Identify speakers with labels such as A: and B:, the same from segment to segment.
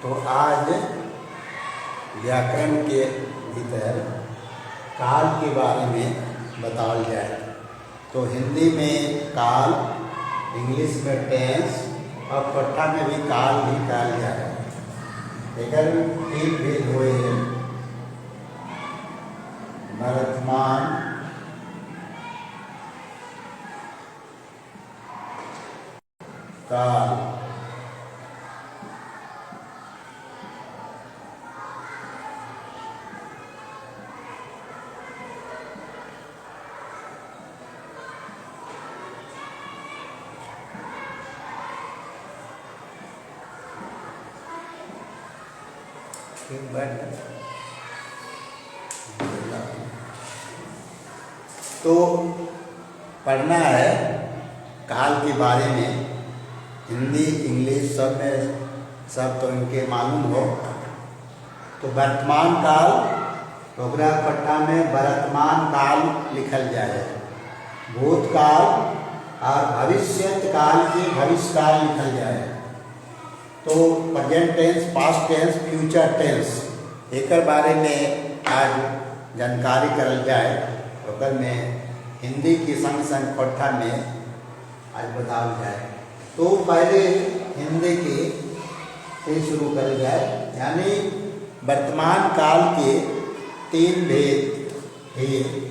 A: तो आज व्याकरण के भीतर काल के बारे में बताया जाए। तो हिंदी में काल, इंग्लिश में टेंस और पट्टा में भी काल ही कहा जाए। अगर तीन भेद हुए हैं, वर्तमान, काल, तो पढ़ना है काल के बारे में। हिंदी इंग्लिश सब में सब तो इनके मालूम हो। तो वर्तमान काल, ओकरा पट्टा में वर्तमान काल लिखल जाए। भूतकाल और भविष्यत काल के भविष्य काल लिखल जाए। तो present tense, past tense, future tense एक बारे में आज जानकारी करल जाए। ओकर में हिंदी की संग संग पट्टा में आज बताओ जाए। तो पहले हिंदी की से शुरू कर जाए। यानी वर्तमान काल के तीन भेद हैं।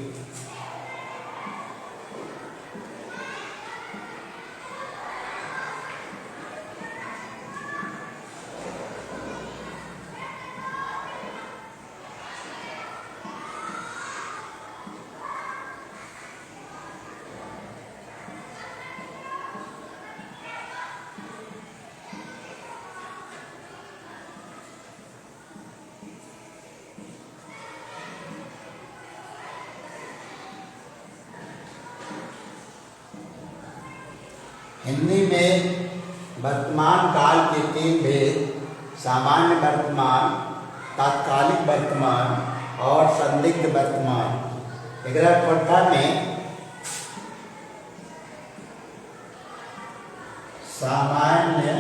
A: हिंदी में वर्तमान काल के तीन भेद: सामान्य वर्तमान, तात्कालिक वर्तमान और संदिग्ध वर्तमान। एक पट्टा में सामान्य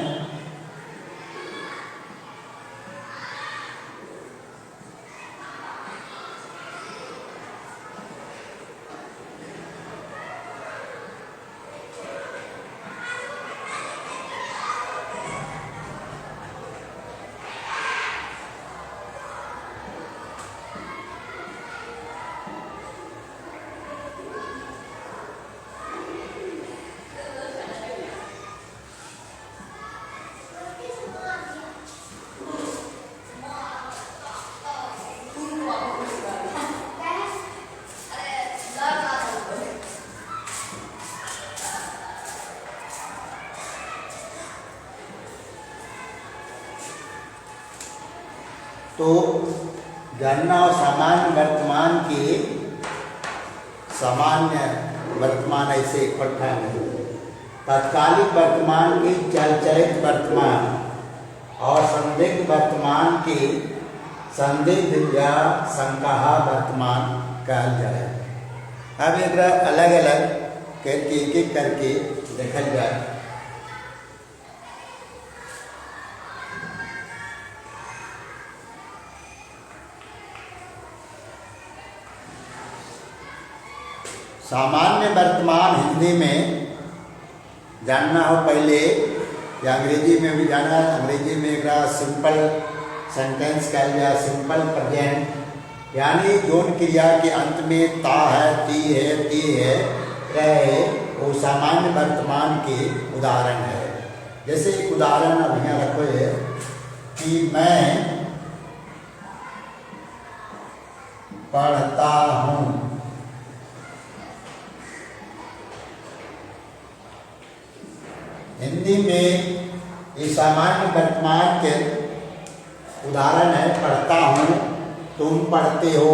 A: तो जानना और सामान्य वर्तमान के सामान्य वर्तमान ऐसे इकट्ठा है। तात्कालिक वर्तमान की चलचलित वर्तमान और संदिग्ध वर्तमान की संदिग्ध या संकाहा वर्तमान कहा जाए। अब एक अलग अलग करके एक एक करके देखा जाए। सामान्य वर्तमान हिंदी में जानना हो पहले, या अंग्रेजी में भी जाना है। अंग्रेजी में एक सिंपल सेंटेंस कहा जाए, सिंपल प्रेजेंट। यानी जोन क्रिया के अंत में ता है, ती है, ती है, रहे, वो सामान्य वर्तमान के उदाहरण है। जैसे एक उदाहरण अब यहाँ रखो है कि मैं पढ़ता हूँ। हिंदी में ये सामान्य वर्तमान के उदाहरण है। पढ़ता हूँ, तुम पढ़ते हो,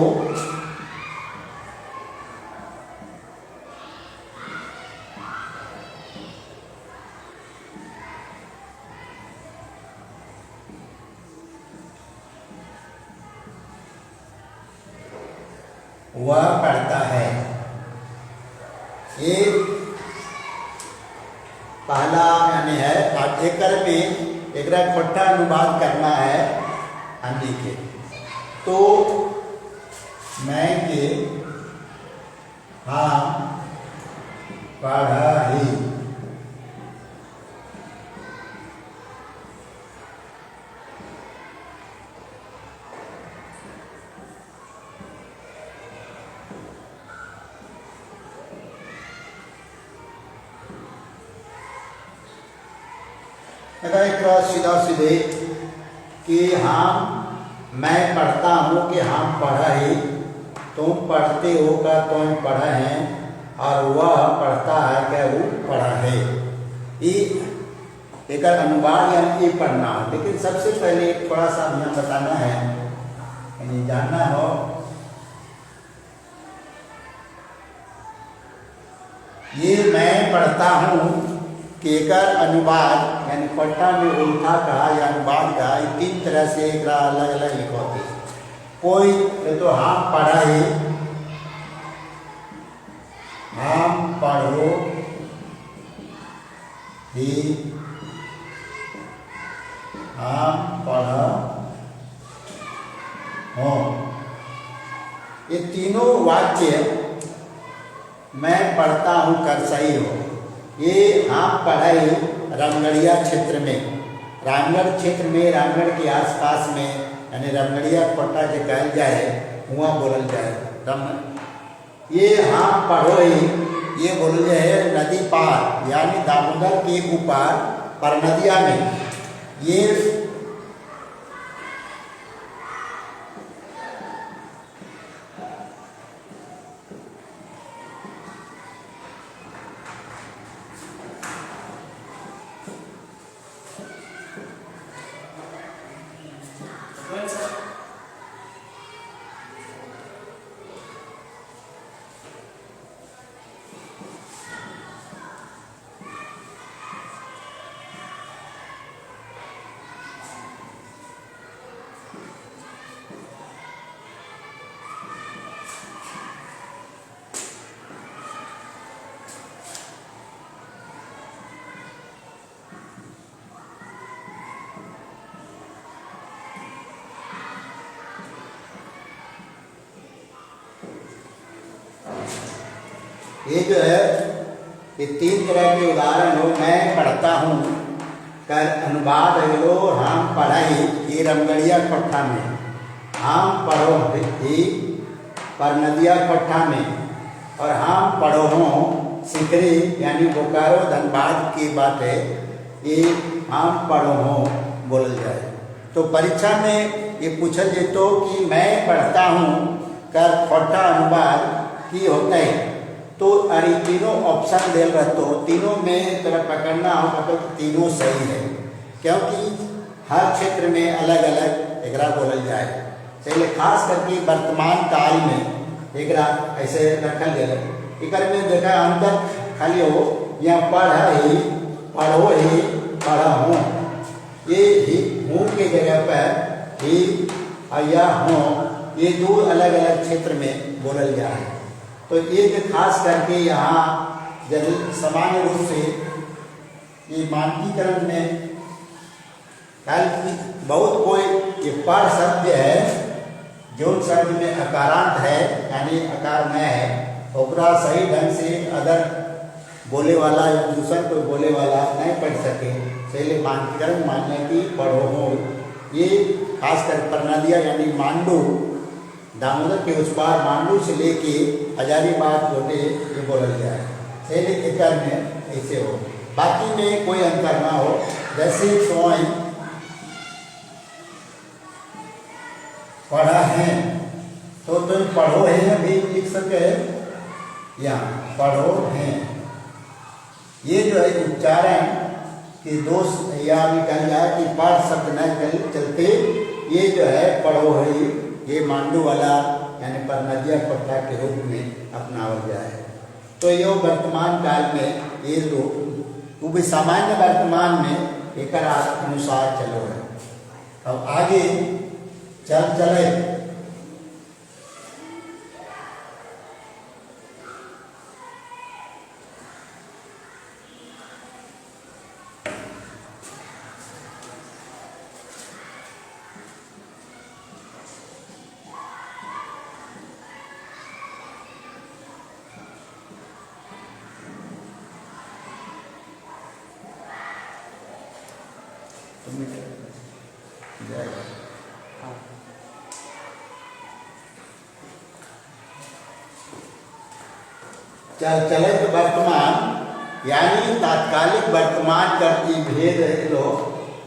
A: वह पढ़ता है। ये पहला यानी है। एक में एकरा खोटा अनुवाद करना है हमनी के। तो मैं के हम पढ़ही। एक सीधा सीधे कि मैं पढ़ता हूँ कि हम पढ़ही, तुम पढ़ते हो का तुम पढ़े हैं, और वह पढ़ता है क्या वो पढ़ा है। एक अनुवाद यानी पढ़ना हो। लेकिन सबसे पहले थोड़ा सा हमें बताना है, यानी जानना हो ये मैं पढ़ता हूँ कि एक अनुवाद यानी पढ़ता में उल्था कहा या अनुवाद कहा, ये 3 तरह से एक अलग अलग लिखोते। कोई तो हम पढ़े, हम पढ़ो ही, हम पढ़ हो। ये तीनों वाक्य मैं पढ़ता हूँ कर सही हो। ये हम पढ़ाई रामगढ़िया क्षेत्र में, रामगढ़ क्षेत्र में, रामगढ़ के आसपास में, यानी रामगढ़िया खोटा जो कहल जाए वहाँ बोलल जाए। ये हम पढ़ो ही ये बोल जाए नदी पार, यानी दामोदर के ऊपर पर नदिया में। ये ये जो है ये 3 तरह के उदाहरण हो। मैं पढ़ता हूँ कर अनुवाद है हम पढ़ाई, ये रामगढ़िया खोटा में, हम पढ़ो ही पर नदिया खोटा में, और हम पढ़ो हों सिकरी यानी बोकारो धनबाद की बात है, ये हम पढ़ो हों बोल जाए। तो परीक्षा में ये पूछल जेतो कि मैं पढ़ता हूँ कर खोटा अनुवाद की होता है। तो अरे तीनों ऑप्शन दे रहते हो, तीनों में तरह पकड़ना होगा तो तीनों सही है, क्योंकि हर क्षेत्र में अलग अलग एकरा बोलल जाए। चलिए खास करके वर्तमान काल में एकरा ऐसे रखल गया। एकर में देखा अंतर खाली हो, यहाँ पढ़ ही, पढ़ो ही, पढ़ा हूँ, ये ही हूँ के जगह पर ही या हूँ, ये 2 अलग अलग क्षेत्र में बोलल जाए। तो एक खास करके यहाँ जब सामान्य रूप से ये मानकीकरण में बहुत कोई ये पढ़ शब्द है जो शब्द में अकारांत है यानी अकार में है, ओकरा सही ढंग से अदर बोले वाला या दूसरा कोई बोले वाला नहीं पढ़ सके, इसलिए मानकीकरण मानने की पढ़ो हो। ये खासकर परनदिया यानी मांडू, दामोदर के उस पार मांडू से लेके हजारीबाग गोटे ये बोला जाए। पहले एक में ऐसे हो, बाकी में कोई अंतर ना हो। जैसे स्वयं पढ़ा है तो तुम पढ़ो है भी लिख सके, या पढ़ो है। ये जो है उच्चारण के दोष या भी कहा जाए कि पढ़ शब्द न चलते, ये जो है पढ़ो है ये मांडू वाला यानी परनदिया खोटा के रूप में अपनावल जाए। तो यो वर्तमान काल में ये लोग वो भी सामान्य वर्तमान में एक अनुसार चलो है। अब आगे चले जाएगा। चल चलित वर्तमान यानी तात्कालिक वर्तमान करती भेद लो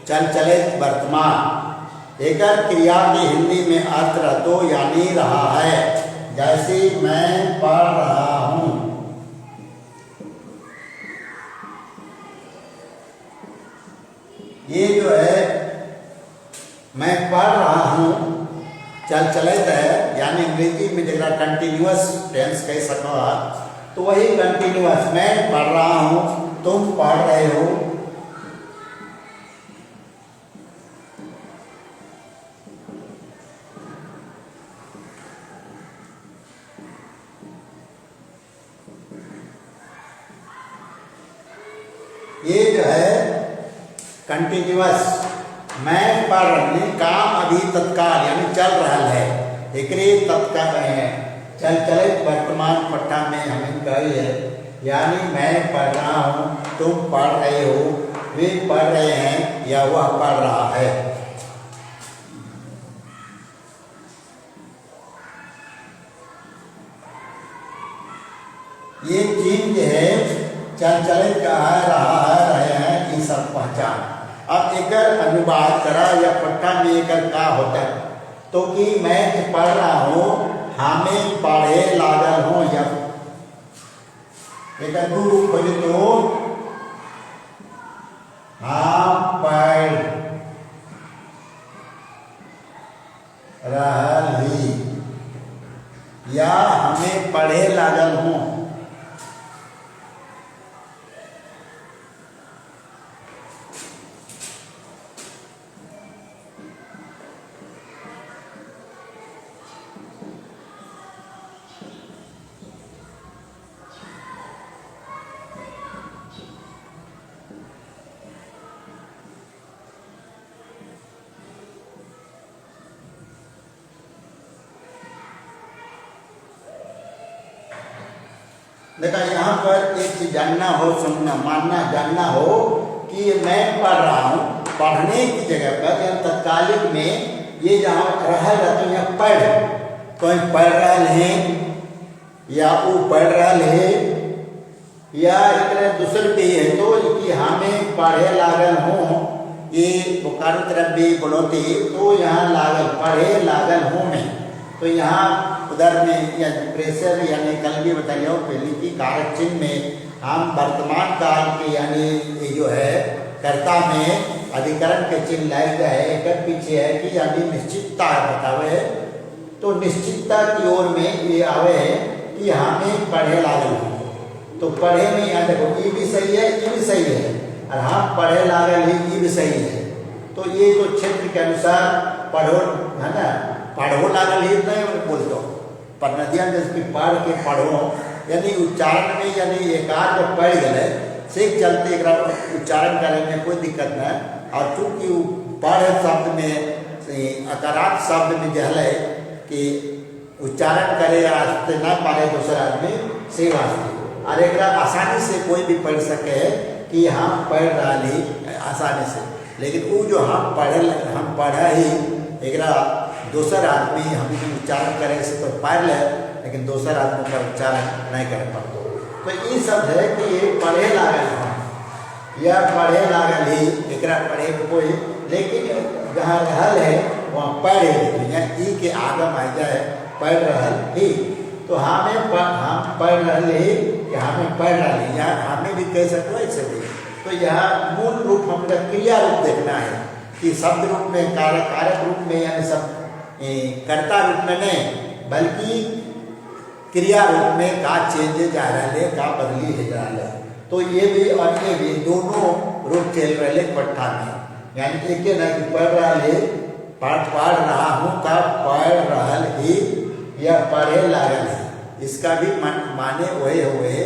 A: चल चलित वर्तमान एक क्रिया के हिंदी में अर्थ रतो यानी रहा है, जैसे मैं पढ़ रहा हूं। ये जो है मैं पढ़ रहा हूं चल चलित है, यानी अंग्रेजी में जरा कंटिन्यूअस टेंस कह सको तो वही कंटिन्यूअस, मैं पढ़ रहा हूं तुम पढ़ रहे हो। ये जो है कंटिन्यूअस, मैं पढ़ रही काम अभी तत्काल यानी चल रहा है, एक तत्काल है। चल चलित वर्तमान पट्टा में हमें कही है, यानी मैं पढ़ रहा हूँ तुम पढ़ रहे हो, वे पढ़ रहे हैं या वह पढ़ रहा है। ये चीज है चल चलित कहा रहा है रहे हैं ये सब पहचान। अब एक अनुवाद करा या पट्टा में एक का होता है तो कि मैं पढ़ रहा हूँ हमें पढ़े लागल हो, या एक दू रूप हो तो हम पढ़ रही या हमें पढ़े लागल हो। देखा यहाँ पर एक चीज जानना हो, सुनना मानना जानना हो कि मैं पढ़ रहा हूँ, पढ़ने की जगह पर या तत्कालिक में ये जहाँ रह तो यहाँ पढ़, कोई पढ़ रहा है या वो पढ़ रहा है या एक दूसरे पे है तो कि हमें पढ़े लागल हो, ये बोकारो तरफ भी बोलोती तो यहाँ लागल पढ़े लागल हो में, तो यहाँ उधर में या प्रेशर यानी कल भी बताइए पहले की कारक चिन्ह में हम वर्तमान काल के यानी ये जो है कर्ता में अधिकरण के चिन्ह लाए गए एक पीछे है कि यानी निश्चितता बतावे है, तो निश्चितता की ओर में ये आवे है कि हमें पढ़े लागल हो, तो पढ़े में यहाँ देखो ये भी सही है ये भी सही है और हम पढ़े लागल ही ये भी सही है। तो ये जो क्षेत्र के अनुसार पढ़ो है ना, पढ़ो लागल ही नहीं बोलते हो पर नदियाँ जैसे पढ़ के पढ़ो यानी उच्चारण में यानी एकार जब पढ़ गए सीख चलते एक उच्चारण करने में कोई दिक्कत नहीं। और चूँकि पढ़ शब्द में अकारांत शब्द में जो है कि उच्चारण करे रास्ते ना पाले दूसरा आदमी से वास्ते और एक आसानी से कोई भी पढ़ सके कि हम पढ़ रही आसानी से, लेकिन वो जो हम पढ़ा ही एक दूसर आदमी हम उच्चारण करे से तो पढ़ ले लेकिन दूसर आदमी का उच्चारण नहीं कर पाते। तो ये सब है कि ये पढ़े लागल हम या पढ़े लागल ही एक पढ़े कोई, लेकिन जहाँ रहल है वहाँ पढ़े या ई के आगम आ जाए पढ़ रहल ही, तो हम पढ़ रहे ही या हमें पढ़ रही या हमें भी कह सकते ऐसे भी। तो यहाँ मूल रूप हमें क्रिया रूप देखना है कि शब्द रूप में कारक रूप में यानी सब कर्ता रूप में नहीं बल्कि क्रिया रूप में का चेंज जा रहा है का बदली है जा रहा है। तो ये भी और ये भी दोनों रूप चल रहे पट्टा में, यानी एक ना कि पढ़ रहा है पढ़ रहा हूँ का पढ़ रहा ही या पढ़े लागल है, इसका भी माने वही हुए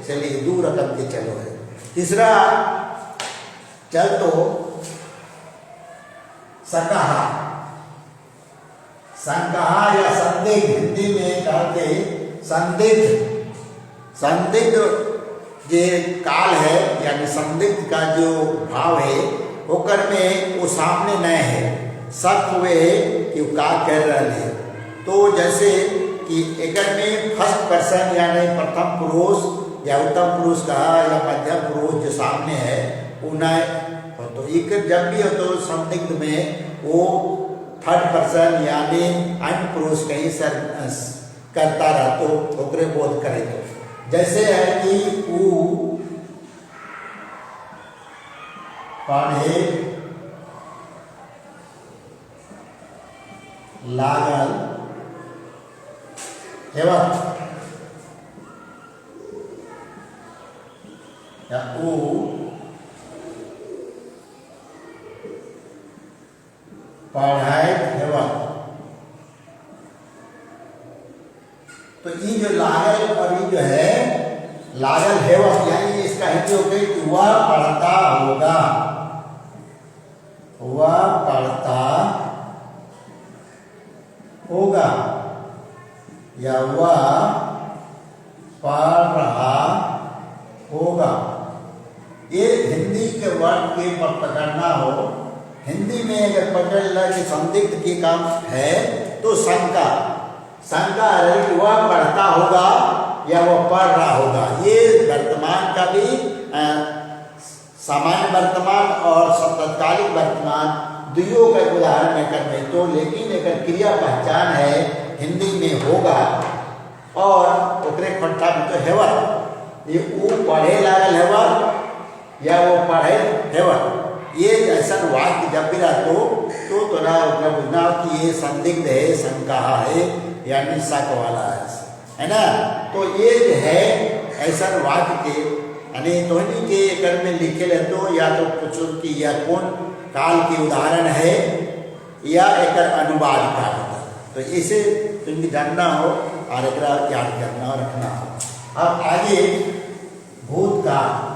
A: चलिए दो रकम के चलो है। तीसरा चल तो सकहा संकहा या संदिग्ध, हिंदी में कहते संदिग्ध जो काल है यानी संदिग्ध का जो भाव है ओकर में वो सामने न है, शक हुए कि वो का कह रहे हैं। तो जैसे कि एकर में फर्स्ट पर्सन यानी प्रथम पुरुष या उत्तम पुरुष कहा या मध्यम पुरुष जो सामने है वो न तो एक जब भी हो तो संदिग्ध में वो थर्ड पर्सन यानी अन्य पुरुष कहीं सर करता रहा तो ओकरे बोध करे। तो जैसे है कि ऊ पढ़े लागल हेवा या ऊ पढ़ाई हेवा। तो ये जो लागल और ये जो है लागल हेवा यानी इसका हिंदी हो गई कि वह पढ़ता होगा, वह पढ़ता होगा या वह पढ़ रहा होगा। ये हिंदी के वर्ड के पकड़ना हो, हिंदी में अगर पकड़ ला कि संदिग्ध के काम है तो शंका है कि वह पढ़ता होगा या वह पढ़ रहा होगा। ये वर्तमान का भी सामान्य वर्तमान और तत्कालिक वर्तमान दुइयों का उदाहरण में कर में तो, लेकिन अगर क्रिया पहचान है हिंदी में होगा और ओकरे खट्टा में तो हेवर, ये वो पढ़े लागल हेवर या वो पढ़े हेवर। ये ऐसा वाक्य जब भी रहा तो थोड़ा बुझना कि ये संदिग्ध है, शंका है यानी शक वाला है ना। तो ये जो है ऐसा वाक्य के यानी तोहनी के कर में लिखे ले तो या तो पूछो कि यह कौन काल की उदाहरण है या एक अनुवाद का होगा। तो इसे तुम जानना हो और एक याद करना और रखना हो। अब आगे भूतकाल।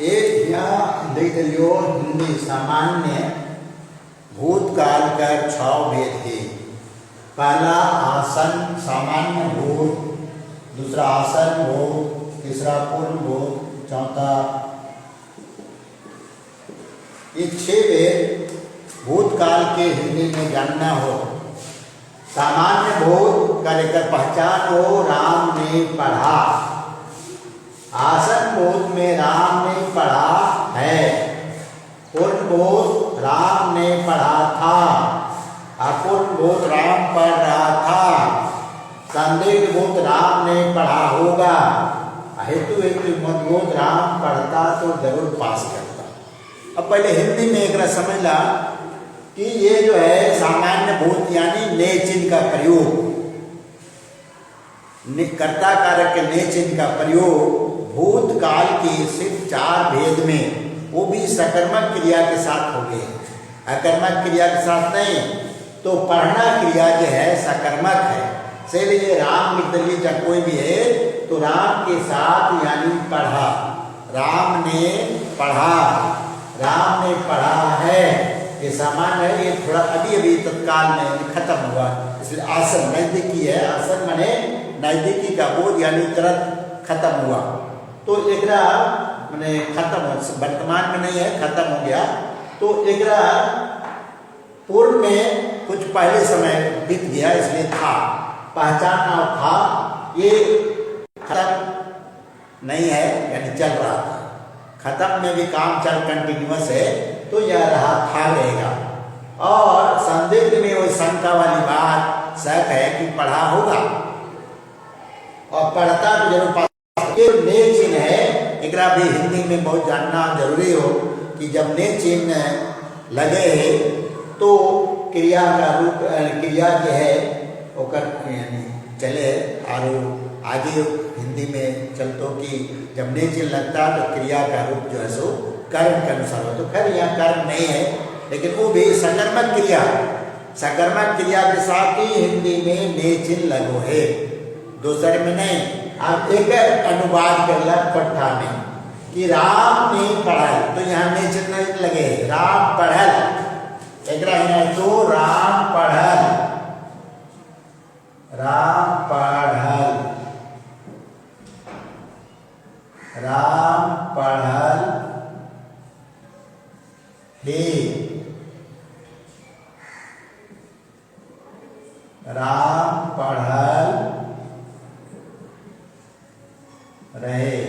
A: एक यहाँ देख लियो हिंदी सामान्य भूतकाल का 6 भेद है। पहला आसन सामान्य भूत, दूसरा आसन भूत, तीसरा पूर्ण भूत, चौथा ये 6 वेद भूतकाल के हिंदी में जानना हो। सामान्य भूत का लेकर पहचान हो, राम ने पढ़ा। आसन भूत में राम ने पढ़ा है। पूर्ण भूत राम ने पढ़ा था। अपूर्ण भूत राम पढ़ रहा था। संदिग्ध भूत राम ने पढ़ा होगा। हेतु मजबूत राम पढ़ता तो जरूर पास करता। अब पहले हिंदी में एक समझ ला कि ये जो है सामान्य भूत यानी ने चिन्ह का प्रयोग, कर्ता कारक के ने चिन्ह का प्रयोग भूतकाल के सिर्फ 4 भेद में, वो भी सकर्मक क्रिया के साथ हो गए, अकर्मक क्रिया के साथ नहीं। तो पढ़ना क्रिया जो है सकर्मक है, इसलिए राम लिख दीजिए चाहे कोई भी है तो राम के साथ यानी पढ़ा। राम ने पढ़ा, राम ने पढ़ा है, ये सामान्य है। ये थोड़ा अभी तत्काल में खत्म हुआ, इसलिए आसन नजदीकी है। आसन माने नजदीकी का बोध यानी तुरंत खत्म हुआ। तो एकरा मैंने खत्म हो, वर्तमान में नहीं है, खत्म हो गया। तो एकरा पूर्व में कुछ पहले समय बीत गया, इसलिए था पहचानना था। ये खत्म नहीं है यानी चल रहा था। खत्म में भी काम चल कंटिन्यूअस है, तो यह रहा था रहेगा। और संदिग्ध में वो शंका वाली बात शक है कि पढ़ा होगा और पढ़ता तो जरूर। ये ने चिन्ह है, एकरा भी हिंदी में बहुत जानना जरूरी हो कि जब ने चिन्ह लगे तो क्रिया का रूप, क्रिया जो है ओकर यानी चले। और आगे हिंदी में चलतो कि जब ने चिन्ह लगता तो क्रिया का रूप जो है सो कर्म के अनुसार हो। तो खैर यहाँ कर्म नहीं है, लेकिन वो भी सकर्मक क्रिया, सकर्मक क्रिया के साथ ही हिंदी में ने चिन्ह लगो है, दूसरे में नहीं। अब एक अनुवाद करला पट्टा में कि राम ने पढ़ल, तो यहाँ ने चिन्ह लगे राम पढ़ल। एक तो राम पढ़ल, राम पढ़ल, राम पढ़ल हे, राम पढ़ल रहे।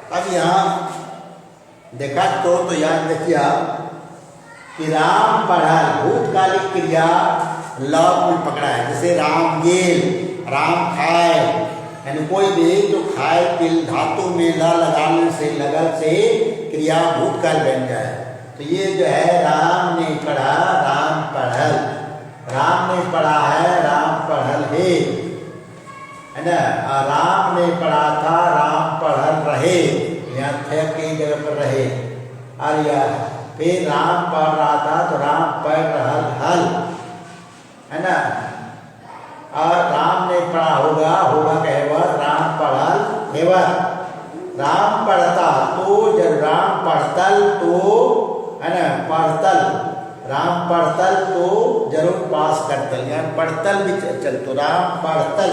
A: अब यहाँ देखा तो याद रखिए कि राम पढ़ा भूतकालिक क्रिया लव में पकड़ा है। जैसे राम गेल, राम खाए, यानी कोई भी तो खाए तिल धातु में ल लगाने से लगल से क्रिया भूतकाल बन जाए। तो ये जो है राम ने पढ़ा, राम पढ़ल, राम ने पढ़ा है, राम पढ़ल है ना। राम ने पढ़ा था, राम पढ़ल रहे, यहाँ थे की जगह पर रहे। और यह फिर राम पढ़ रहा था तो राम पढ़ रहल हल, है ना। और राम ने पढ़ा होगा, होगा कहेवर, राम पढ़ल हेवर। राम पढ़ता पढ़तल, राम पढ़तल तो जरूर पास करतल, यहाँ पढ़तल भी चल, तो राम पढ़तल,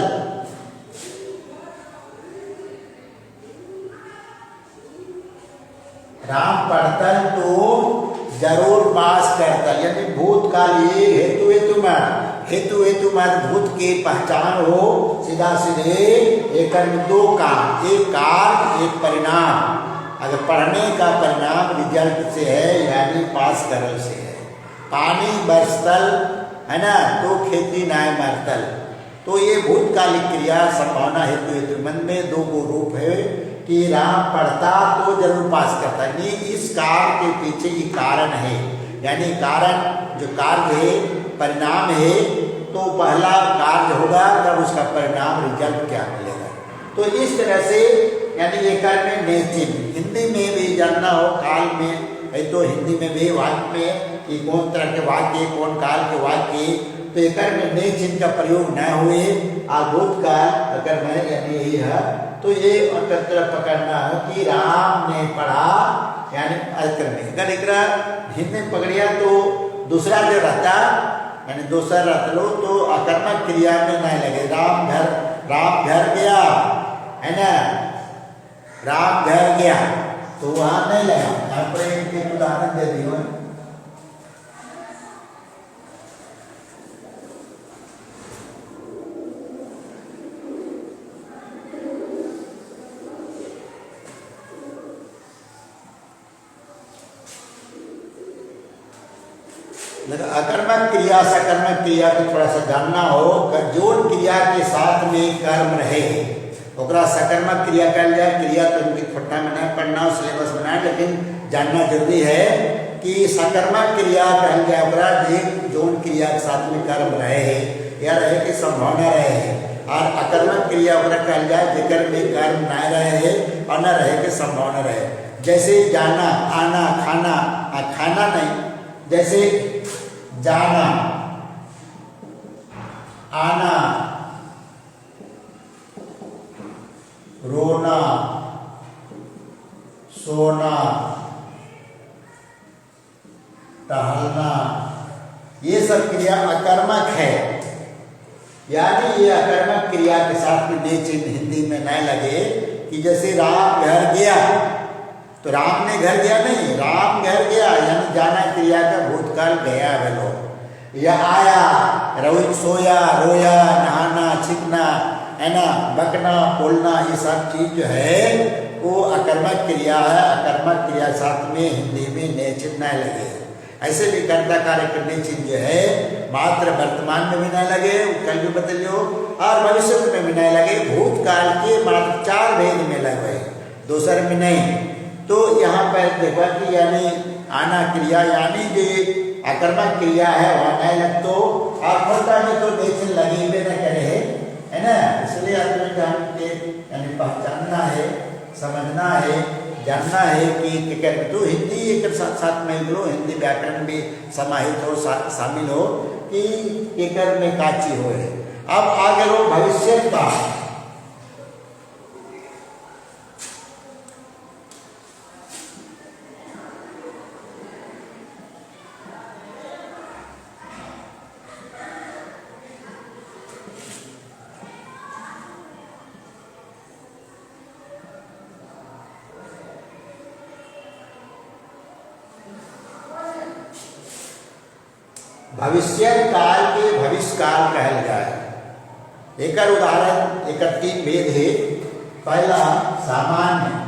A: राम पढ़तल तो जरूर पास करतल, यानी भूतकाल ये हेतु हेतु मत, हेतु हेतु मत भूत की पहचान हो सीधा सीधे एक दो काम, एक कार्य एक परिणाम। अगर पढ़ने का परिणाम रिजल्ट से है यानी पास करल से है। पानी बरसतल है ना तो खेती नाय मरतल, तो ये भूतकालिक क्रिया संभावना हेतु हेतु मन में दो को रूप है कि राम पढ़ता तो जरूर पास करता, ये इस कार्य के पीछे ही कारण है, यानी कारण जो कार्य है परिणाम है, तो पहला कार्य होगा तब उसका परिणाम रिजल्ट क्या मिलेगा। तो इस तरह से यानी एक में नेचिन, हिंदी में भी जानना हो काल में है तो हिंदी में भी वाक्य में कि कौन तरह के वाक्य कौन काल के वाक्य, तो एक में ने चिन्ह का प्रयोग न हुए आगोत का अगर मैं यानी यही है तो ये तरह पकड़ना है कि राम ने पढ़ा यानी अकर में, अगर एक हिंदी में पकड़िया तो दूसरा जो रहता यानी दूसरा रख लो तो अकर्मक क्रिया में नहीं लगे। राम घर गया है ना, राम घर गया तो वहां नहीं लगा। यहाँ पर एक उदाहरण दे दी हूँ, अकर्मक क्रिया सकर्मक क्रिया को थोड़ा सा जानना हो, जोन क्रिया के साथ में कर्म रहे ओकरा सकर्मक क्रिया कहल जाए। क्रिया तो उनकी फोटा में नहीं पढ़ना सिलेबस में नहीं, लेकिन जानना जरूरी है कि सकर्मक क्रिया कहल जाए ओकरा जोन क्रिया के साथ में कर्म रहे या रहे की संभावना रहे, और अकर्मक क्रिया ओकरा कहल जाए जेकर में कर्म न रहे और न रहे के संभावना रहे। जैसे जाना आना खाना, खाना नहीं, जैसे जाना आना रोना सोना टहलना, ये सब क्रिया अकर्मक है, यानी ये अकर्मक क्रिया के साथ में ने चिन्ह हिंदी में न लगे कि जैसे राम घर गया तो राम ने घर गया नहीं, राम घर गया यानी जाना क्रिया का भूतकाल गया है लोग, या आया रोज सोया रोया नहाना छिपना है ना बकना बोलना, ये सब चीज जो है वो अकर्मक क्रिया है। अकर्मक क्रिया साथ में हिंदी में ने चिन्ह न लगे। ऐसे भी कर्ता कार्य करने चिन्ह जो है मात्र वर्तमान में भी न लगे, कल भी बदलियो, और भविष्य में भी न लगे, भूतकाल के मात्र 4 भेद में लगे, दूसरे में नहीं। तो यहाँ पर देखा कि यानी आना क्रिया यानी जो अकर्मक क्रिया है वहाँ नहीं लगतो, और होता में तो नेचर लगी भी न करे है ना, इसलिए आदमी जान के यानी पहचानना है, समझना है, जानना है कि क्या तो हिंदी एक साथ साथ में लो, हिंदी व्याकरण भी समाहित हो शामिल हो कि केकर में काची हो है। अब आगे लो भविष्य का, भविष्य काल के भविष्य काल कहल जाए। एक उदाहरण एक 3 भेद है। पहला सामान्य,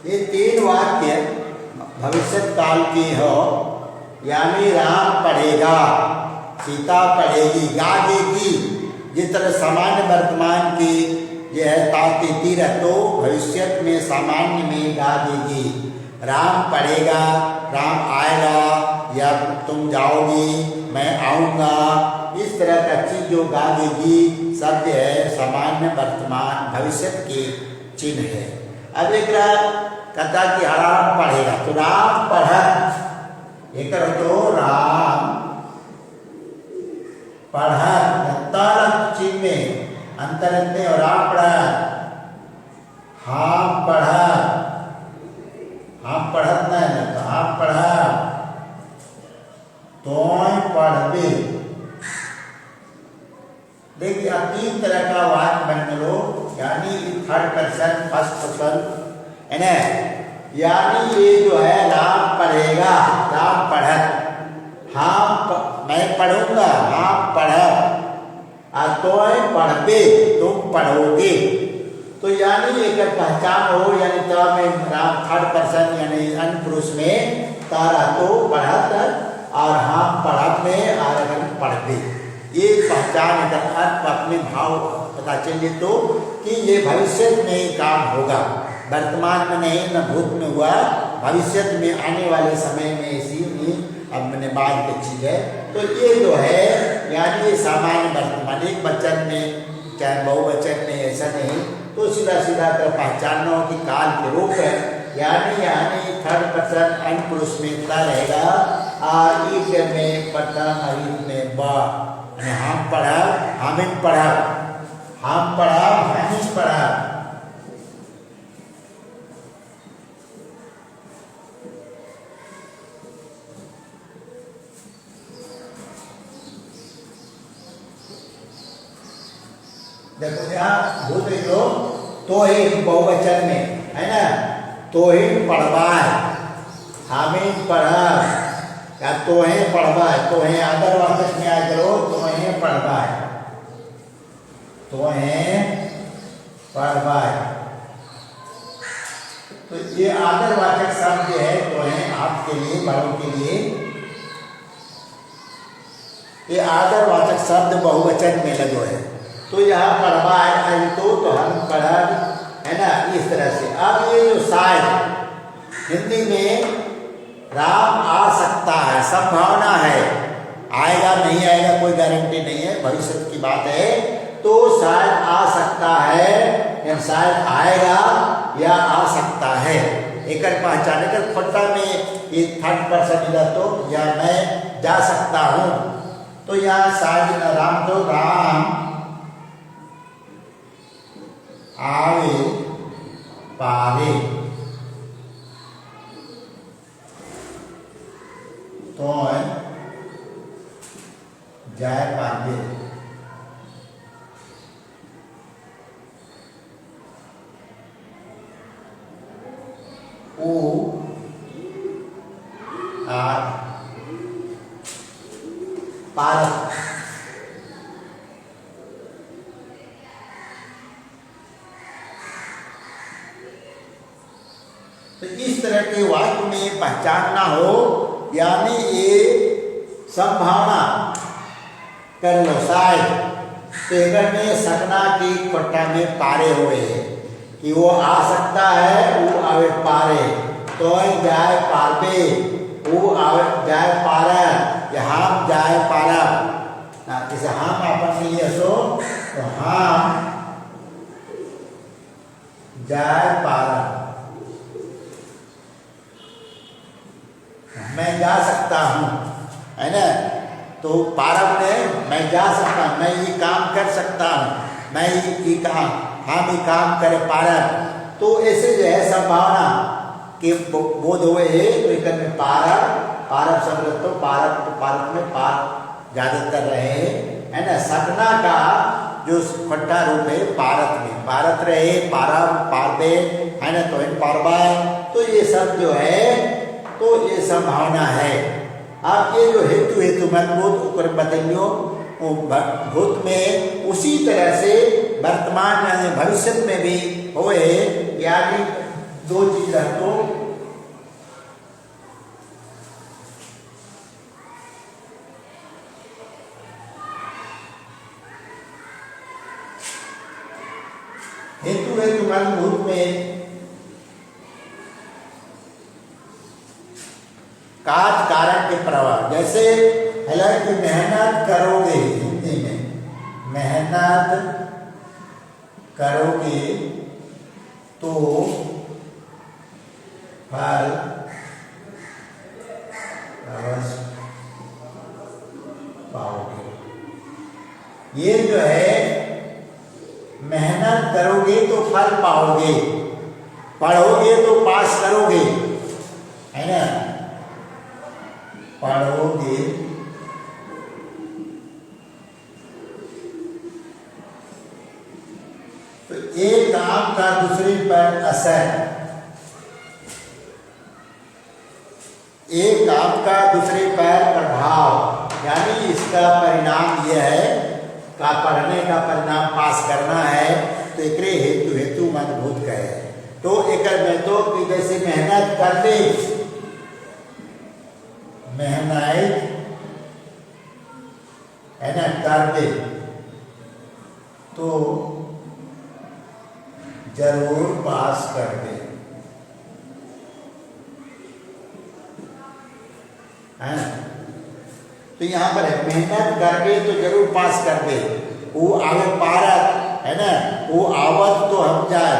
A: ये तीन वाक्य भविष्य काल की हो, यानी राम पढ़ेगा, सीता पढ़ेगी, गाएगी। जिस तरह सामान्य वर्तमान की यह है ताती रह तो भविष्य में सामान्य में गा देगी। राम पढ़ेगा, राम आएगा, या तुम जाओगी, मैं आऊँगा, इस तरह का चीज जो गा देगी शब्द है सामान्य वर्तमान भविष्य के चिन्ह है। अब एक कहता कि राम पढ़ेगा, तो राम पढ़, एक तो राम पढ़ चिन्ह में अंतर और राम पढ़, हम पढ़, हम पढ़त नहीं ना, तो हम पढ़ तो पढ़बे। देखिए अब तीन तरह का वाक्य बन लो, यानी थर्ड पर्सन फर्स्ट पर्सन है ना, यानी ये जो है राम पढ़ेगा, राम पढ़त, मैं पढ़ूंगा, आप पढ़, तो पढ़बे, तुम पढ़ोगे। तो यानी एक पहचान हो, यानी तब में राम थर्ड पर्सन यानी अन्य पुरुष में तारा तो पढ़त और हम पढ़त में और पढ़बे, ये पहचान अर्थ अपने भाव पता चले तो कि ये भविष्य में काम होगा, वर्तमान में नहीं, न भूत में हुआ, भविष्य में आने वाले समय में इसी में अब मैंने बात की चीज है। तो ये जो है यानी ये सामान्य वर्तमान, एक वचन में चाहे बहुवचन में ऐसा नहीं, तो सीधा सीधा कर पहचानना हो कि काल के रूप है, यानी थर्ड पर्सन अन्य पुरुष में इतना रहेगा, और ईट में प्रथम अरीत में बा, हम पढ़ा, हमिन पढ़ा, हम पढ़ा, हमिन पढ़ा। देखो यहाँ भूत जो तो ही बहुवचन में है ना, तो ही पढ़वाए, हमें पढ़ा, या तो है पढ़वाए, तो है अदर वाचक में आ करो, तो है पढ़वाए, तो है पढ़वाए। तो ये आदर वाचक शब्द है, तो है आपके लिए, बड़ों के लिए, ये आदर वाचक शब्द बहुवचन में लगो है। तो यहाँ पढ़वा है तो हम पढ़ा है ना, इस तरह से। अब ये जो शायद हिंदी में राम आ सकता है, संभावना है, आएगा नहीं आएगा कोई गारंटी नहीं है, भविष्य की बात है, तो शायद आ सकता है या शायद आएगा या आ सकता है, एक पहचान कर फट्टा में ये थर्ड पर्सन इधर तो या मैं जा सकता हूँ, तो यहाँ शायद राम तो राम आवे पारे, तो जाए पारे, ओ पार। तो इस तरह के वाक्य में पहचानना हो, यानी ये संभावना कर लो शायद, तो एक में सकना की पट्टा में पारे हुए है कि वो आ सकता है, वो आवे पारे, तो जाए पारबे, वो आवे जाए पारा, या हम जाए पारा, जैसे हम अपन लिए तो हम जाए पारा, मैं जा सकता हूँ, है ना, तो पारब ने मैं जा सकता हूँ, मैं ये काम कर सकता हूँ, मैं ये काम, हम ये काम करे पारब, तो ऐसे जो है संभावना के बोध हुए है, तो एक में पारब शब्द तो पारब में पार ज्यादातर रहे है ना, सकना का जो खट्टा रूप है पारत रहे, पारब पारबे है ना, तो इन पारबा, तो ये सब जो है तो ये संभावना है। आप ये जो हेतु मतबोध बदलियो भूत में उसी तरह से वर्तमान यानी भविष्य में भी होए, यानी दो चीज तो हेतु हेतु मूलभूत में कार्य कारण के प्रभाव, जैसे हालांकि मेहनत करोगे, हिंदी में मेहनत करोगे तो फल अवश्य पाओगे। ये जो है मेहनत करोगे तो फल पाओगे, पढ़ोगे तो पास करोगे, है ना, पढ़ोगे तो एक काम का दूसरे पर असर, एक काम का दूसरे पर प्रभाव, यानी इसका परिणाम यह है का पढ़ने का परिणाम पास करना है तो एकरे हेतु हेतु मजबूत कहे। तो एक में तो कि जैसे मेहनत कर दे, मेहनत है ना कर दे तो जरूर पास कर दे, है ना। तो यहाँ पर है मेहनत करके तो जरूर पास कर दे, वो आगे पारत है ना, वो आवत तो हम जाए,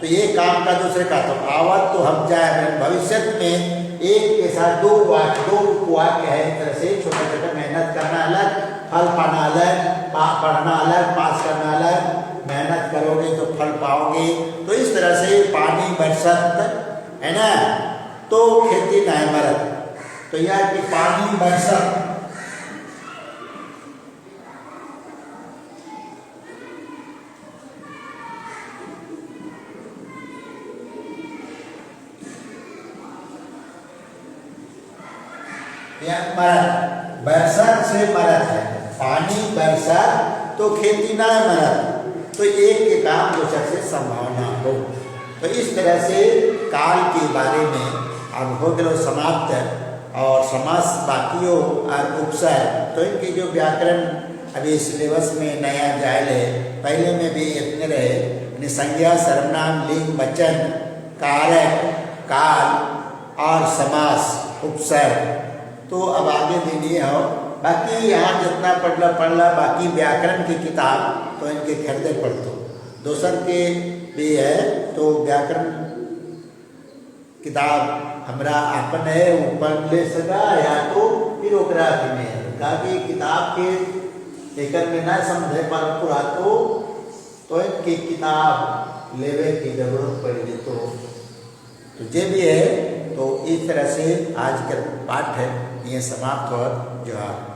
A: तो ये काम का दूसरे का तो आवत तो हम जाए। भविष्य में एक के साथ दो वाक्य है, इस तरह से छोटा छोटा मेहनत करना अलग, फल पाना अलग, पढ़ना अलग, पास करना अलग, मेहनत करोगे तो फल पाओगे। तो इस तरह से पानी बरसत है ना तो खेती नहीं मरत, तो यह कि पानी बरसत मरत, बरसात से मरत है, पानी बरसात तो खेती ना मरत, तो एक के काम दूसरे से संभावना हो। तो इस तरह से काल के बारे में अब हो गए समाप्त, और समास बाकियों और उपसर, तो इनकी जो व्याकरण अभी सिलेबस में नया जायल है, पहले में भी इतने रहे संज्ञा सर्वनाम लिंग वचन कारक काल और समास उपसर। तो अब आगे दीजिए हो, बाकी यहाँ जितना पढ़ला बाकी व्याकरण की किताब तो इनके खरीदे पढ़तो, दोसर के भी है तो व्याकरण किताब हमरा अपन है वो पढ़ ले सका, या तो फिर ओकरा में है ताकि किताब के एक में ना समझे पर पूरा तो इनकी किताब लेवे की जरूरत पड़ी। तो जे भी है, तो इस तरह से आज का पाठ है ये समाप्त हो। जोहार।